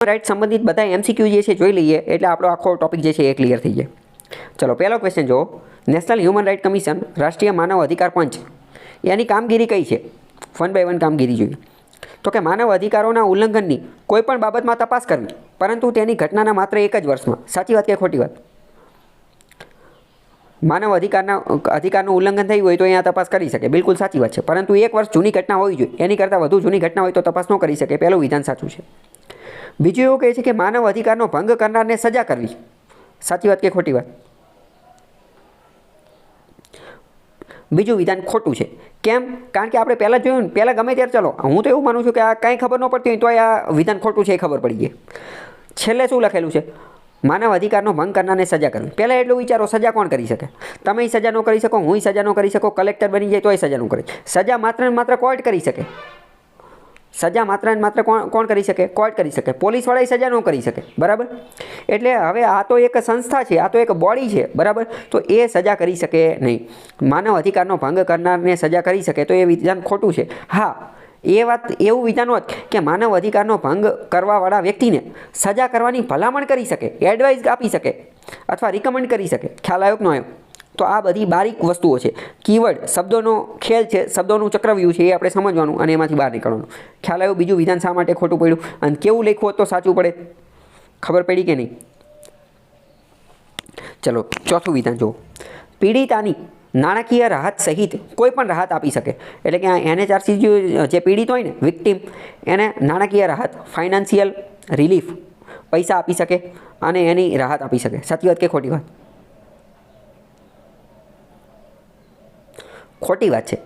Right સંબંધિત બધા MCQ જે છે જોઈ લઈએ એટલે આપણો આખો ટોપિક જે છે એ ક્લિયર થઈ જાય. ચલો પહેલો ક્વેશ્ચન જુઓ. નેશનલ હ્યુમન રાઇટ કમિશન રાષ્ટ્રીય માનવ અધિકાર પંચ એની કામગીરી કઈ છે? 1 by 1 કામગીરી જોઈએ. તો કે માનવ અધિકારોના ઉલ્લંઘનની કોઈ પણ બાબતમાં તપાસ કરવી, પરંતુ તેની ઘટનાના માત્ર એક જ વર્ષમાં. સાચી વાત કે ખોટી વાત? માનવ અધિકારનું ઉલ્લંઘન થયું હોય તો અહીંયા તપાસ કરી શકે, બિલકુલ સાચી વાત છે. પરંતુ 1 વર્ષ જૂની ઘટના હોવી જોઈએ, એની કરતાં વધુ જૂની ઘટના હોય તો તપાસ ન કરી શકે. પહેલું વિધાન સાચું છે. બીજું એવું કહે છે કે માનવ અધિકારનો ભંગ કરનારને સજા કરવી. સાચી વાત કે ખોટી વાત? બીજું વિધાન ખોટું છે. કેમ? કારણ કે આપણે પહેલાં જોયું ને, પહેલાં ગમે ત્યારે ચલો હું તો એવું માનું છું કે આ કાંઈ ખબર ન પડતી હોય તો આ વિધાન ખોટું છે એ ખબર પડી ગઈ. છેલ્લે શું લખેલું છે? માનવ અધિકારનો ભંગ કરનારને સજા કરવી. પહેલાં એટલું વિચારો, સજા કોણ કરી શકે? તમે સજા ન કરી શકો, હું સજા ન કરી શકો, કલેક્ટર બની જાય તોય સજા ન કરે. સજા માત્ર ને માત્ર કોર્ટ કરી શકે. સજા માત્ર ને માત્ર કોણ કરી શકે? કોર્ટ કરી શકે. પોલીસવાળા સજા ન કરી શકે. બરાબર? એટલે હવે આ તો એક સંસ્થા છે, આ તો એક બોડી છે. બરાબર? તો એ સજા કરી શકે નહીં. માનવ અધિકારનો ભંગ કરનારને સજા કરી શકે તો એ વિધાન ખોટું છે. હા, એ વાત એવું વિધાન હોત કે માનવ અધિકારનો ભંગ કરવાવાળા વ્યક્તિને સજા કરવાની ભલામણ કરી શકે, એડવાઇસ આપી શકે અથવા રિકમેન્ડ કરી શકે. ખ્યાલ આવ્યો કે ન આવ્યો? તો આ બધી બારીક વસ્તુઓ છે. કીવર્ડ શબ્દોનો ખેલ છે, શબ્દોનું ચક્રવ્યૂહ છે, એ આપણે સમજવાનું અને એમાંથી બહાર નીકળવાનું. ખ્યાલ આવ્યો? બીજું વિધાન શા માટે ખોટું પડ્યું અને કેવું લખ્યું હોત તો સાચું પડે? ખબર પડી કે નહીં? ચલો ચોથું વિધાન જુઓ. પીડિતાની નાણાકીય રાહત સહિત કોઈ પણ રાહત આપી શકે. એટલે કે આ NHRC જે પીડિત હોય ને, વિક્ટિમ, એને નાણાકીય રાહત, ફાઇનાન્શિયલ રિલીફ, પૈસા આપી શકે અને એની રાહત આપી શકે. સાચી વાત કે ખોટી વાત? ખોટી વાત છે.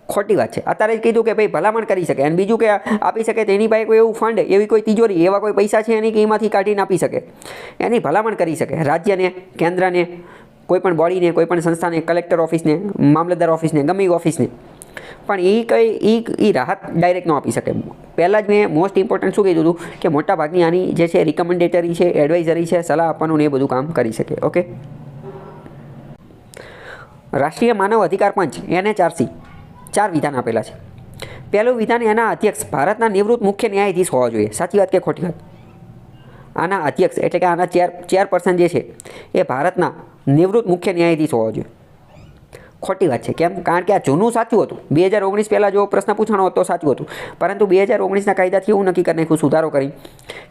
ખોટી વાત છે. અત્યારે જ કીધું કે ભાઈ ભલામણ કરી શકે અને બીજું કે આપી શકે તો એની પાસે કોઈ એવું ફંડ, એવી કોઈ તિજોરી, એવા કોઈ પૈસા છે એની કે એમાંથી કાઢીને આપી શકે. એની ભલામણ કરી શકે રાજ્યને, કેન્દ્રને, કોઈ પણ બોડીને, કોઈ પણ સંસ્થાને, કલેક્ટર ઓફિસને, મામલતદાર ઓફિસને, ગમે એ ઓફિસને. પણ એ રાહત ડાયરેક્ટ ન આપી શકે. પહેલાં જ મેં મોસ્ટ ઇમ્પોર્ટન્ટ શું કીધું હતું કે મોટાભાગની આની જે છે રિકમેન્ડેટરી છે, એડવાઇઝરી છે, સલાહ આપવાનું ને એ બધું કામ કરી શકે. ઓકે. રાષ્ટ્રીય માનવ અધિકાર પંચ NHRC 4 વિધાન આપેલા છે. પહેલું વિધાન, એના અધ્યક્ષ ભારતના નિવૃત્ત મુખ્ય ન્યાયાધીશ હોવા જોઈએ. સાચી વાત કે ખોટી વાત? આના અધ્યક્ષ એટલે કે આના ચેરપર્સન જે છે એ ભારતના નિવૃત્ત મુખ્ય ન્યાયાધીશ હોવા જોઈએ. ખોટી વાત છે. કેમ? કારણ કે આ જૂનું સાચું હતું. 2019 પહેલાં જો પ્રશ્ન પૂછાણો હતો તો સાચું હતું. પરંતુ 2019ના કાયદાથી એવું નક્કી કરી નાખ્યું, સુધારો કરી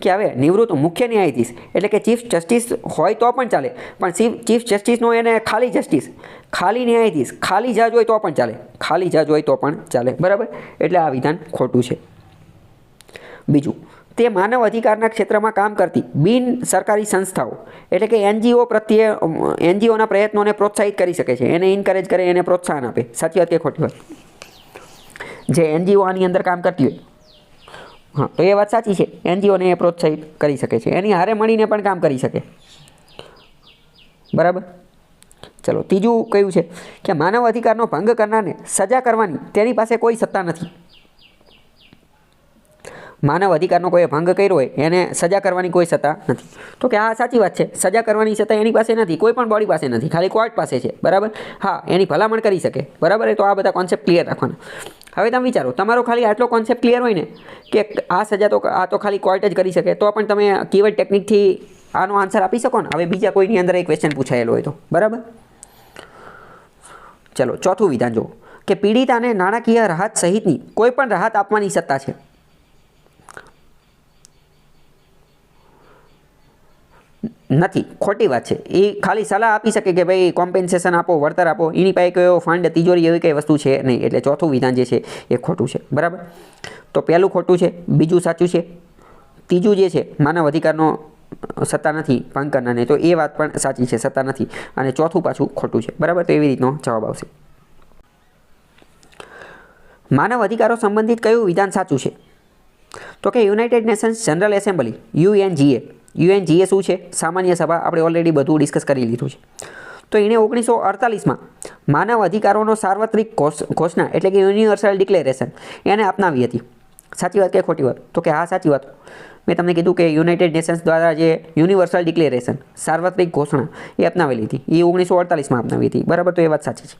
કે હવે નિવૃત્ત મુખ્ય ન્યાયાધીશ એટલે કે ચીફ જસ્ટિસ હોય તો પણ ચાલે, પણ ચીફ જસ્ટિસનો એને ખાલી જસ્ટિસ, ખાલી ન્યાયાધીશ, ખાલી જજ હોય તો પણ ચાલે. ખાલી જજ હોય તો પણ ચાલે. બરાબર? એટલે આ વિધાન ખોટું છે. બીજું, તે માનવ અધિકારના ક્ષેત્રમાં કામ કરતી બિન સરકારી સંસ્થાઓ એટલે કે NGO પ્રત્યે NGOના પ્રયત્નોને પ્રોત્સાહિત કરી શકે છે, એને ઇન્કરેજ કરે, એને પ્રોત્સાહન આપે. સાચી વાત કે ખોટી વાત? જે NGO આની અંદર કામ કરતી હોય, હા, તો એ વાત સાચી છે. NGOને એ પ્રોત્સાહિત કરી શકે છે, એની હારે મળીને પણ કામ કરી શકે. બરાબર? ચલો ત્રીજું કયું છે કે માનવ અધિકારનો ભંગ કરનારને સજા કરવાની તેની પાસે કોઈ સત્તા નથી. માનવ અધિકારનો કોઈ ભંગ કર્યો હોય એને સજા કરવાની કોઈ સત્તા નથી. તો કે આ સાચી વાત છે. સજા કરવાની સત્તા એની પાસે નથી, કોઈ પણ બોડી પાસે નથી, ખાલી કોર્ટ પાસે છે. બરાબર? હા, એની ભલામણ કરી શકે. બરાબર? તો આ બધા કોન્સેપ્ટ ક્લિયર રાખવાના. હવે તમે વિચારો, તમારો ખાલી આટલો કોન્સેપ્ટ ક્લિયર હોય ને કે આ સજા તો આ તો ખાલી કોર્ટ જ કરી શકે, તો પણ તમે કીવર્ડ ટેકનિકથી આનો આન્સર આપી શકો ને. હવે બીજા કોઈની અંદર એક ક્વેશ્ચન પૂછાયેલો હોય તો. બરાબર? ચલો ચોથું વિધાન જુઓ કે પીડિતાને નાણાકીય રાહત સહિતની કોઈ પણ રાહત આપવાની સત્તા છે. નથી. ખોટી વાત છે. એ ખાલી સલાહ આપી શકે કે ભાઈ કોમ્પેન્સેશન આપો, વળતર આપો. એની પાસે કોઈ ફંડ, તિજોરી એવી કઈ વસ્તુ છે નહીં. એટલે ચોથું વિધાન જે છે એ ખોટું છે. બરાબર? તો પહેલું ખોટું છે, બીજું સાચું છે, ત્રીજું જે છે માનવ અધિકારનો સત્તા નથી ભંગ કરનારને, તો એ વાત પણ સાચી છે, સત્તા નથી. અને ચોથું પાછું ખોટું છે. બરાબર? તો એવી રીતનો જવાબ આવશે. માનવ અધિકારો સંબંધિત કયું વિધાન સાચું છે? તો કે United Nations general assembly UNGA શું છે? સામાન્ય સભા. આપણે ઓલરેડી બધું ડિસ્કસ કરી લીધું છે. તો એણે 1948માં માનવ અધિકારોનો સાર્વત્રિક ઘોષણા એટલે કે યુનિવર્સલ ડિક્લેરેશન એને અપનાવી હતી. સાચી વાત કે ખોટી વાત? તો કે હા, સાચી વાત. મેં તમને કીધું કે યુનાઇટેડ નેશન્સ દ્વારા જે યુનિવર્સલ ડિક્લેરેશન, સાર્વત્રિક ઘોષણા એ અપનાવેલી હતી, એ 1948માં અપનાવી હતી. બરાબર? તો એ વાત સાચી છે.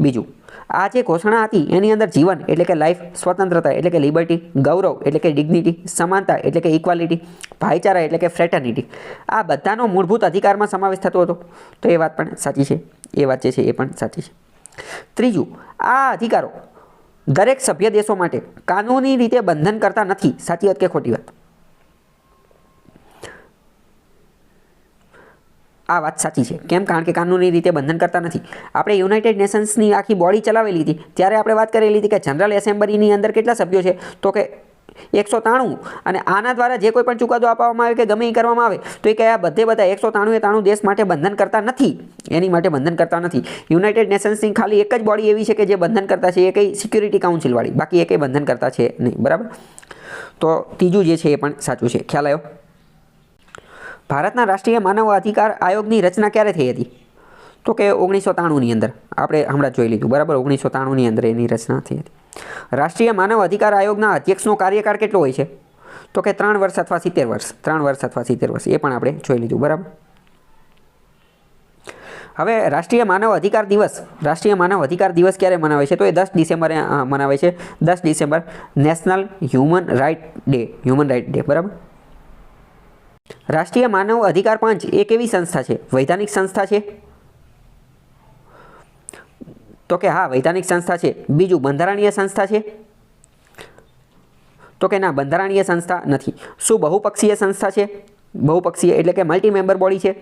બીજું, આ જે ઘોષણા હતી એની અંદર જીવન એટલે કે લાઈફ, સ્વતંત્રતા એટલે કે લિબર્ટી, ગૌરવ એટલે કે ડિગ્નિટી, સમાનતા એટલે કે ઇક્વાલિટી, ભાઈચારા એટલે કે ફ્રેટર્નિટી, આ બધાનો મૂળભૂત અધિકારમાં સમાવેશ થતો હતો. તો એ વાત પણ સાચી છે, એ વાત જે છે એ પણ સાચી છે. ત્રીજું, આ અધિકારો દરેક સભ્ય દેશો માટે કાનૂની રીતે બંધન કરતા નથી. સાચી વાત કે ખોટી વાત? આ વાત સાચી છે. કેમ? કારણ કે કાનૂની રીતે બંધન કરતા નથી. આપણે યુનાઇટેડ નેશન્સની આખી બોડી ચલાવેલી હતી ત્યારે આપણે વાત કરેલી હતી કે જનરલ એસેમ્બલીની અંદર કેટલા સભ્યો છે? તો કે 193. અને આના દ્વારા જે કોઈ પણ ચુકાદો આપવામાં આવે કે ગમે એ કરવામાં આવે તો એ કયા બધા 193 દેશ માટે બંધન કરતા નથી. એની માટે બંધન કરતા નથી. યુનાઇટેડ નેશન્સની ખાલી એક જ બોડી એવી છે કે જે બંધન કરતા છે, એ કઈ સિક્યુરિટી કાઉન્સિલવાળી, બાકી એ કંઈ બંધન કરતા છે નહીં. બરાબર? તો ત્રીજું જે છે એ પણ સાચું છે. ખ્યાલ આવ્યો? ભારતના રાષ્ટ્રીય માનવ અધિકાર આયોગની રચના ક્યારે થઈ હતી? તો કે 1993ની અંદર. આપણે હમણાં જોઈ લીધું. બરાબર? 1993ની અંદર એની રચના થઈ હતી. રાષ્ટ્રીય માનવ અધિકાર આયોગના અધ્યક્ષનો કાર્યકાળ કેટલો હોય છે? તો કે 3 વર્ષ અથવા 70 વર્ષ. 3 વર્ષ અથવા 70 વર્ષ. એ પણ આપણે જોઈ લીધું. બરાબર? હવે રાષ્ટ્રીય માનવ અધિકાર દિવસ ક્યારે મનાવે છે? તો એ 10 ડિસેમ્બરે મનાવે છે. 10 December national human right day. બરાબર? રાષ્ટ્રીય માનવ અધિકાર પંચ એ કેવી સંસ્થા છે? વૈધાનિક સંસ્થા છે? તો કે હા, વૈધાનિક સંસ્થા છે. બીજું, બંધારણીય સંસ્થા છે? તો કે ના, બંધારણીય સંસ્થા નથી. શું બહુપક્ષીય સંસ્થા છે? બહુપક્ષીય એટલે કે મલ્ટી મેમ્બર બોડી છે?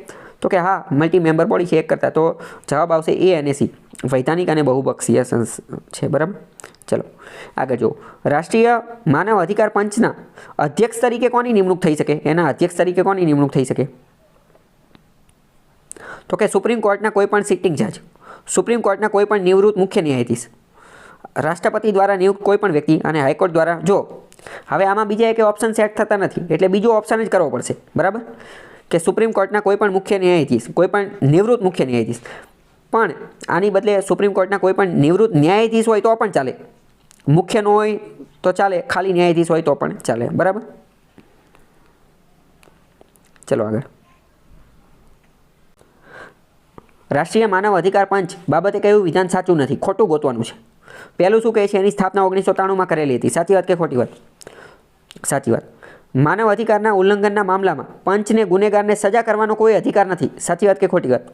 તો કે હા, મલ્ટી મેમ્બર બોડી છે એક કરતાં. તો જવાબ આવશે એ અને સી, વૈધાનિક અને બહુપક્ષીય સંસ્થા છે. બરાબર? ચલો આગળ જુઓ. રાષ્ટ્રીય માનવ અધિકાર પંચના અધ્યક્ષ તરીકે કોની નિમણૂક થઈ શકે? એના અધ્યક્ષ તરીકે કોની નિમણૂક થઈ શકે? તો કે સુપ્રીમ કોર્ટના કોઈ પણ સિટિંગ જજ, સુપ્રીમ કોર્ટના કોઈ પણ નિવૃત્ત મુખ્ય ન્યાયાધીશ, રાષ્ટ્રપતિ દ્વારા નિયુક્ત કોઈ પણ વ્યક્તિ અને હાઈકોર્ટ દ્વારા. જો હવે આમાં બીજા એક ઓપ્શન સેટ થતા નથી એટલે બીજો ઓપ્શન જ કરવો પડશે. બરાબર? કે સુપ્રીમ કોર્ટના કોઈ પણ મુખ્ય ન્યાયાધીશ, કોઈ પણ નિવૃત્ત મુખ્ય ન્યાયાધીશ. પણ આની બદલે સુપ્રીમ કોર્ટના કોઈ પણ નિવૃત્ત ન્યાયાધીશ હોય તો પણ ચાલે, મુખ્ય ન હોય તો ચાલે, ખાલી ન્યાયાધીશ હોય તો પણ ચાલે. બરાબર? ચલો આગળ. રાષ્ટ્રીય માનવ અધિકાર પંચ બાબતે કયું વિધાન સાચું નથી? ખોટું ગોતવાનું છે. પહેલું શું કહે છે? એની સ્થાપના 1993માં કરેલી હતી. સાચી વાત કે ખોટી વાત? સાચી વાત. માનવ અધિકારના ઉલ્લંઘનના મામલામાં પંચને ગુનેગારને સજા કરવાનો કોઈ અધિકાર નથી. સાચી વાત કે ખોટી વાત?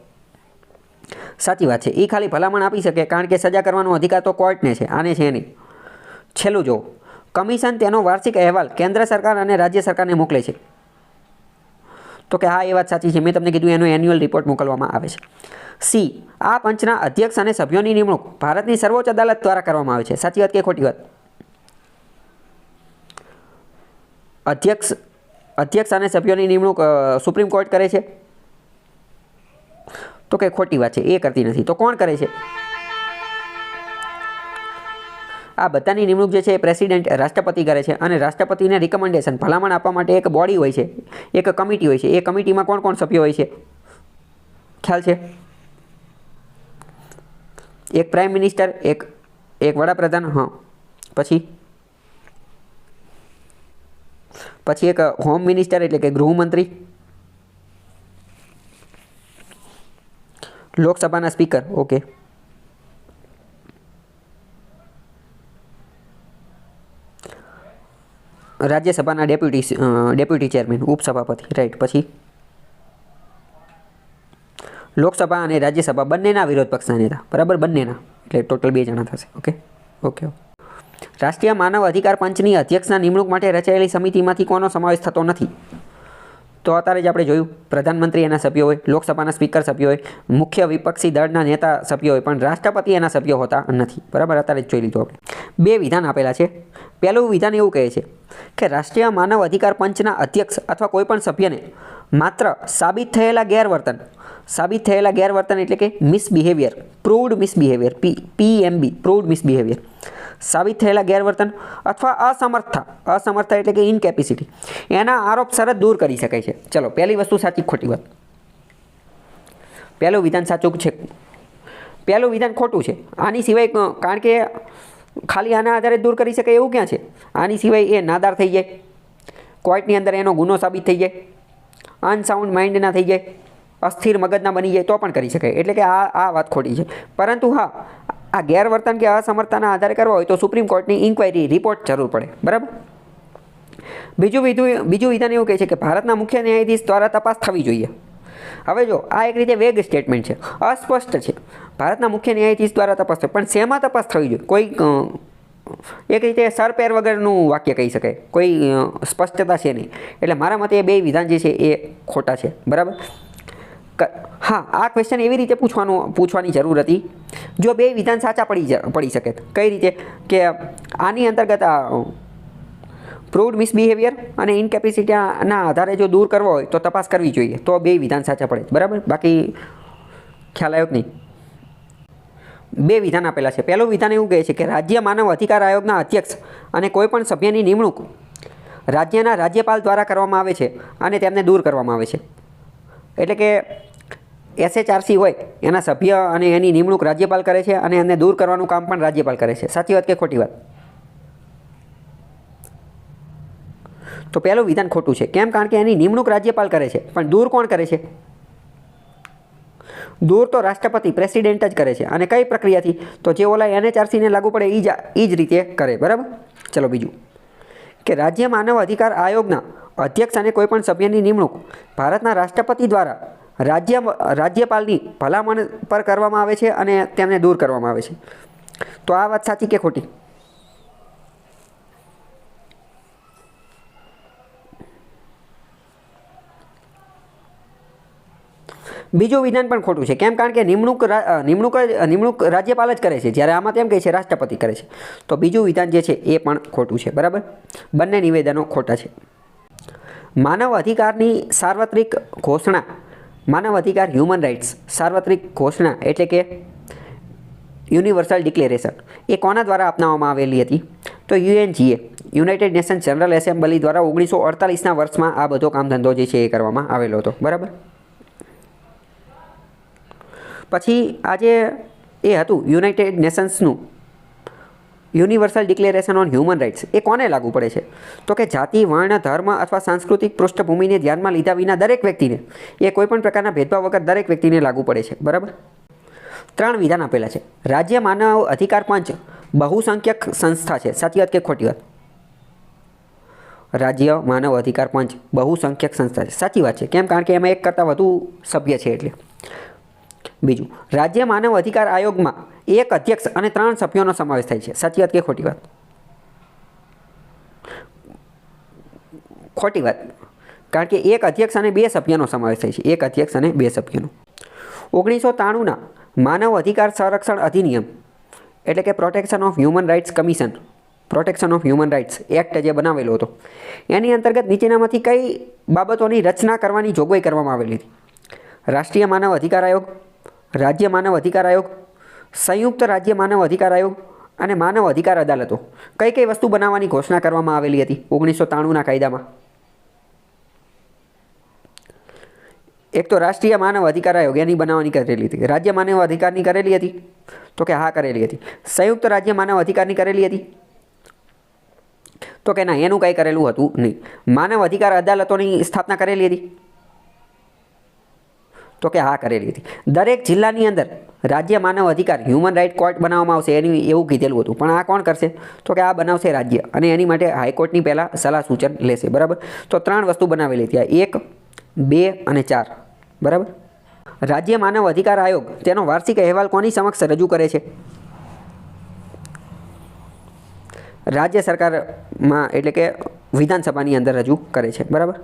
સાચી વાત છે. એ ખાલી ભલામણ આપી શકે, કારણ કે સજા કરવાનો અધિકાર તો કોર્ટને છે, આને છે નહીં. છેલ્લું જો, કમિશન તેનો વાર્ષિક અહેવાલ કેન્દ્ર સરકાર અને રાજ્ય સરકારને મોકલે છે. તો કે હા, એ વાત સાચી છે. મેં તમને કીધું એનો એન્યુઅલ રિપોર્ટ મોકલવામાં આવે છે. સી, આ પંચના અધ્યક્ષ અને સભ્યોની નિમણૂક ભારતની સર્વોચ્ચ અદાલત દ્વારા કરવામાં આવે છે. સાચી વાત કે ખોટી વાત? અધ્યક્ષ અને સભ્યોની નિમણૂક સુપ્રીમ કોર્ટ કરે છે? તો કે ખોટી વાત છે, એ કરતી નથી. તો કોણ કરે છે? આ બધાની નિમણૂક જે છે એ પ્રેસિડેન્ટ, રાષ્ટ્રપતિ કરે છે. અને રાષ્ટ્રપતિને રિકમેન્ડેશન, ભલામણ આપવા માટે એક બોડી હોય છે, એક કમિટી હોય છે. એ કમિટીમાં કોણ કોણ સભ્યો હોય છે? ખ્યાલ છે? એક પ્રાઇમ મિનિસ્ટર, એક વડાપ્રધાન, હા, પછી એક હોમ મિનિસ્ટર એટલે કે ગૃહમંત્રી, લોકસભાના સ્પીકર, ઓકે, રાજ્યસભાના ડેપ્યુટી ચેરમેન, ઉપસભાપતિ, રાઈટ. પછી લોકસભા અને રાજ્યસભા બંનેના વિરોધ પક્ષના નેતા. બરાબર? બંનેના, એટલે ટોટલ 2 જણા થશે. ઓકે. રાષ્ટ્રીય માનવ અધિકાર પંચની અધ્યક્ષના નિમણૂક માટે રચાયેલી સમિતિમાંથી કોનો સમાવેશ થતો નથી? તો અત્યારે જ આપણે જોયું, પ્રધાનમંત્રી એના સભ્યો હોય, લોકસભાના સ્પીકર સભ્યો હોય, મુખ્ય વિપક્ષી દળના નેતા સભ્યો હોય, પણ રાષ્ટ્રપતિ એના સભ્યો હોતા નથી. બરાબર? અત્યારે જ જોઈ લીધું આપણે. 2 વિધાન આપેલા છે. પહેલું વિધાન એવું કહે છે કે રાષ્ટ્રીય માનવ અધિકાર પંચના અધ્યક્ષ અથવા કોઈ પણ સભ્યને માત્ર સાબિત થયેલા ગેરવર્તન એટલે કે misbehaviour, proved misbehaviour, PMB, proved misbehaviour, સાબિત થયેલા ગેરવર્તન અથવા અસમર્થતા એટલે કે ઇનકેપેસિટી, એના આરોપ શરત દૂર કરી શકાય છે. ચલો, પહેલી વસ્તુ સાચી ખોટી વાત? પહેલું વિધાન સાચું છે, પહેલું વિધાન ખોટું છે. આની સિવાય, કારણ કે ખાલી આના આધારે દૂર કરી શકાય એવું ક્યાં છે? આની સિવાય એ નાદાર થઈ જાય, કોર્ટની અંદર એનો ગુનો સાબિત થઈ જાય, અનસાઉન્ડ માઇન્ડના થઈ જાય, અસ્થિર મગજના બની જાય તો પણ કરી શકાય, એટલે કે આ વાત ખોટી છે. પરંતુ હા, આ ગેરવર્તન કે અસમર્થતાના આધારે કરવા હોય તો સુપ્રીમ કોર્ટની ઇન્ક્વાયરી રિપોર્ટ જરૂર પડે. બરાબર. બીજું વિધાન એવું કહે છે કે ભારતના મુખ્ય ન્યાયાધીશ દ્વારા તપાસ થવી જોઈએ. હવે જો આ એક રીતે વેગ સ્ટેટમેન્ટ છે, અસ્પષ્ટ છે. ભારતના મુખ્ય ન્યાયાધીશ દ્વારા તપાસ થાય, પણ શેમાં તપાસ થવી જોઈએ? કોઈ એક રીતે સરપેર વગરનું વાક્ય કહી શકાય, કોઈ સ્પષ્ટતા છે નહીં. એટલે મારા મતે એ બે વિધાન જે છે એ ખોટા છે. બરાબર. હા, આ ક્વેશ્ચન એવી રીતે પૂછવાની જરૂર હતી જો બે વિધાન સાચા પડી શકે. કઈ રીતે? કે આની અંતર્ગત પ્રૂવડ મિસબિહેવિયર અને ઇનકેપેસિટીના આધારે જો દૂર કરવો હોય તો તપાસ કરવી જોઈએ, તો બે વિધાન સાચા પડે. બરાબર. બાકી ખ્યાલ આવ્યો કે નહીં? બે વિધાન આપેલા છે. પહેલું વિધાન એવું કહે છે કે રાજ્ય માનવ અધિકાર આયોગના અધ્યક્ષ અને કોઈપણ સભ્યની નિમણૂક રાજ્યના રાજ્યપાલ દ્વારા કરવામાં આવે છે અને તેમને દૂર કરવામાં આવે છે. એટલે કે SHRC હોય એના સભ્ય અને એની નિમણૂક રાજ્યપાલ કરે છે અને એમને દૂર કરવાનું કામ પણ રાજ્યપાલ કરે છે. સાચી વાત કે ખોટી વાત? તો પહેલું વિધાન ખોટું છે. કેમ? કારણ કે એની નિમણૂક રાજ્યપાલ કરે છે, પણ દૂર કોણ કરે છે? દૂર તો રાષ્ટ્રપતિ પ્રેસિડેન્ટ જ કરે છે. અને કઈ પ્રક્રિયાથી? તો જે ઓલા NHRCને લાગુ પડે એ જ રીતે કરે. બરાબર. ચલો બીજું, કે રાજ્ય માનવ અધિકાર આયોગના અધ્યક્ષ અને કોઈપણ સભ્યની નિમણૂક ભારતના રાષ્ટ્રપતિ દ્વારા રાજ્યપાલની ભલામણ પર કરવામાં આવે છે અને તેમને દૂર કરવામાં આવે છે. તો આ વાત સાચી કે ખોટી? બીજું વિધાન પણ ખોટું છે. કેમ? કારણ કે નિમણૂક રાજ્યપાલ જ કરે છે, જ્યારે આમાં તેમ કહે છે રાષ્ટ્રપતિ કરે છે. તો બીજું વિધાન જે છે એ પણ ખોટું છે. બરાબર. બંને નિવેદનો ખોટા છે. માનવ અધિકારની સાર્વત્રિક ઘોષણા, માનવ અધિકાર હ્યુમન રાઇટ્સ સાર્વત્રિક ઘોષણા એટલે કે યુનિવર્સલ ડિક્લેરેશન એ કોના દ્વારા અપનાવવામાં આવેલી હતી? તો UNGA, United nation general assembly દ્વારા 1948ના વર્ષમાં આ બધો કામ ધંધો જે છે એ કરવામાં આવેલો હતો. બરાબર. પછી આજે એ હતું યુનાઇટેડ નેશન્સનું universal declaration on human rights, એ કોને લાગુ પડે છે? તો કે જાતિ, વર્ણ, ધર્મ અથવા સાંસ્કૃતિક પૃષ્ઠભૂમિને ધ્યાનમાં લીધા વિના દરેક વ્યક્તિને, એ કોઈપણ પ્રકારના ભેદભાવ વગર દરેક વ્યક્તિને લાગુ પડે છે. બરાબર. 3 વિધાન આપેલા છે. રાજ્ય માનવ અધિકાર પંચ બહુસંખ્યક સંસ્થા છે. સાચી વાત કે ખોટી વાત? રાજ્ય માનવ અધિકાર પંચ બહુસંખ્યક સંસ્થા છે. સાચી વાત છે. કેમ? કારણ કે એમાં એક કરતાં વધુ સભ્ય છે એટલે. બીજું, રાજ્ય માનવ અધિકાર આયોગમાં એક અધ્યક્ષ અને 3 સભ્યોનો સમાવેશ થાય છે. સાચી વાત કે ખોટી વાત? ખોટી વાત. કારણ કે એક અધ્યક્ષ અને 2 સભ્યનો સમાવેશ થાય છે. એક અધ્યક્ષ અને 2 સભ્યોનો. 1993ના માનવ અધિકાર સંરક્ષણ અધિનિયમ એટલે કે protection of human rights commission, protection of human rights act જે બનાવેલો હતો, એની અંતર્ગત નીચેનામાંથી કઈ બાબતોની રચના કરવાની જોગવાઈ કરવામાં આવેલી હતી? રાષ્ટ્રીય માનવ અધિકાર આયોગ, રાજ્ય માનવ અધિકાર આયોગ, સંયુક્ત રાજ્ય માનવ અધિકાર આયોગ અને માનવ અધિકાર અદાલતો. કઈ કઈ વસ્તુ બનાવવાની ઘોષણા કરવામાં આવેલી હતી 1993ના કાયદામાં? એક તો રાષ્ટ્રીય માનવ અધિકાર આયોગ, એની બનાવવાની કરેલી હતી. રાજ્ય માનવ અધિકારની કરેલી હતી? તો કે હા કરેલી હતી. સંયુક્ત રાજ્ય માનવ અધિકારની કરેલી હતી? તો કે ના, એનું કંઈ કરેલું હતું નહીં. માનવ અધિકાર અદાલતોની સ્થાપના કરેલી હતી? તો કે હા કરેલી હતી. દરેક જિલ્લાની અંદર રાજ્ય માનવ અધિકાર હ્યુમન રાઇટ કોર્ટ બનાવવામાં આવશે એની એવું કીધેલું હતું. પણ આ કોણ કરશે? તો કે આ બનાવશે રાજ્ય, અને એની માટે હાઈકોર્ટની પહેલાં સલાહ સૂચન લેશે. બરાબર. તો 3 વસ્તુ બનાવેલી હતી, 1, 2 અને 4. બરાબર. રાજ્ય માનવ અધિકાર આયોગ તેનો વાર્ષિક અહેવાલ કોની સમક્ષ રજૂ કરે છે? રાજ્ય સરકારમાં એટલે કે વિધાનસભાની અંદર રજૂ કરે છે. બરાબર.